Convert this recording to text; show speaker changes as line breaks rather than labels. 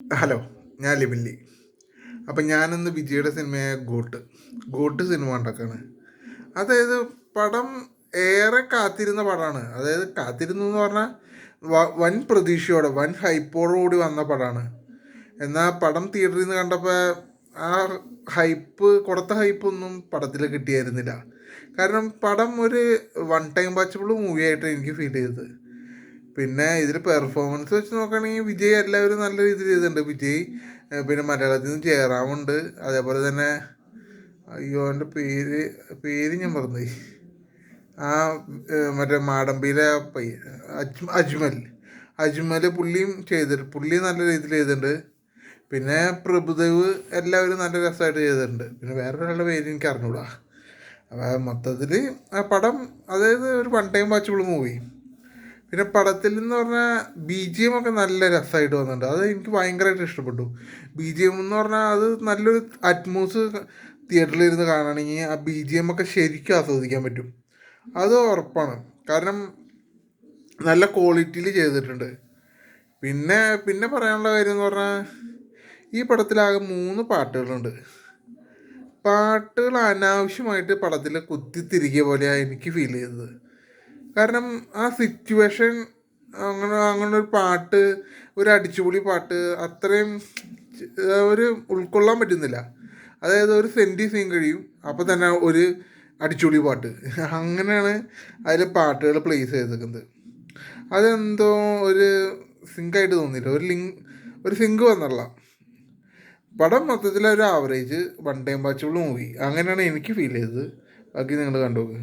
Hello, ഞാൻ ലിബിൻലി. അപ്പം ഞാനിന്ന് വിജയുടെ സിനിമയായ ഗോട്ട് സിനിമ ഉണ്ടാക്കാണ്. അതായത് പടം ഏറെ കാത്തിരുന്ന പടമാണ്. അതായത് കാത്തിരുന്നു എന്ന് പറഞ്ഞാൽ വൻ പ്രതീക്ഷയോടെ വൻ ഹൈപ്പോടുകൂടി വന്ന പടമാണ്. എന്നാൽ പടം തിയേറ്ററിൽ നിന്ന് കണ്ടപ്പോൾ ആ കൊടുത്ത ഹൈപ്പൊന്നും പടത്തിൽ കിട്ടിയായിരുന്നില്ല. കാരണം പടം ഒരു വൺ ടൈം വാച്ചബിൾ മൂവി ആയിട്ട് എനിക്ക് ഫീൽ ചെയ്തത്. പിന്നെ ഇതിൽ പെർഫോമൻസ് വെച്ച് നോക്കുകയാണെങ്കിൽ വിജയ് എല്ലാവരും നല്ല രീതിയിൽ ചെയ്തിട്ടുണ്ട്. വിജയ് പിന്നെ മലയാളത്തിൽ നിന്ന് ജയറാമുണ്ട്. അതേപോലെ തന്നെ അയ്യോ എൻ്റെ പേര് പേര് ഞാൻ മറന്നുപോയി. ആ മറ്റേ മാടമ്പിയിലെ പയ്യൻ അജ്മൽ അജ്മൽ പുള്ളി നല്ല രീതിയിൽ ചെയ്തിട്ടുണ്ട്. പിന്നെ പ്രഭുദേവ് എല്ലാവരും നല്ല രസമായിട്ട് ചെയ്തിട്ടുണ്ട്. പിന്നെ വേറൊരാളുടെ പേര് എനിക്ക് അറിഞ്ഞൂടാ. അപ്പോൾ മൊത്തത്തിൽ ആ പടം അതായത് ഒരു വൺ ടൈം വാച്ചബിൾ മൂവി. പിന്നെ പടത്തിൽ എന്ന് പറഞ്ഞാൽ ബി ജി എം ഒക്കെ നല്ല രസമായിട്ട് വന്നിട്ടുണ്ട്. അത് എനിക്ക് ഭയങ്കരമായിട്ട് ഇഷ്ടപ്പെട്ടു. ബി ജി എം എന്ന് പറഞ്ഞാൽ അത് നല്ലൊരു അറ്റ്മോസ് തിയേറ്ററിൽ ഇരുന്ന് കാണുകയാണെങ്കിൽ ആ ബി ജി എം ഒക്കെ ശരിക്കും ആസ്വദിക്കാൻ പറ്റും. അത് ഉറപ്പാണ്. കാരണം നല്ല ക്വാളിറ്റിയിൽ ചെയ്തിട്ടുണ്ട്. പിന്നെ പിന്നെ പറയാനുള്ള കാര്യം എന്ന് പറഞ്ഞാൽ ഈ പടത്തിലാകെ 3 പാട്ടുകളുണ്ട്. പാട്ടുകൾ അനാവശ്യമായിട്ട് പടത്തിൽ കുത്തിത്തിരികിയ പോലെയാണ് എനിക്ക് ഫീൽ ചെയ്തത്. കാരണം ആ സിറ്റുവേഷൻ അങ്ങനൊരു പാട്ട്, ഒരു അടിച്ചുപൊളി പാട്ട് അത്രയും ഒരു ഉൾക്കൊള്ളാൻ പറ്റുന്നില്ല. അതായത് ഒരു സെൻറ്റി സീൻ കഴിയും അപ്പോൾ തന്നെ ഒരു അടിച്ചുപൊളി പാട്ട് അങ്ങനെയാണ് അതിൽ പാട്ടുകൾ പ്ലേസ് ചെയ്തിരിക്കുന്നത്. അതെന്തോ ഒരു സിങ്കായിട്ട് തോന്നിയില്ല. ഒരു സിങ്ക് വന്നുള്ള പടം മൊത്തത്തിലൊരു average one time watchable movie അങ്ങനെയാണ് എനിക്ക് ഫീൽ ചെയ്തത്. ബാക്കി നിങ്ങൾ കണ്ടു നോക്ക്.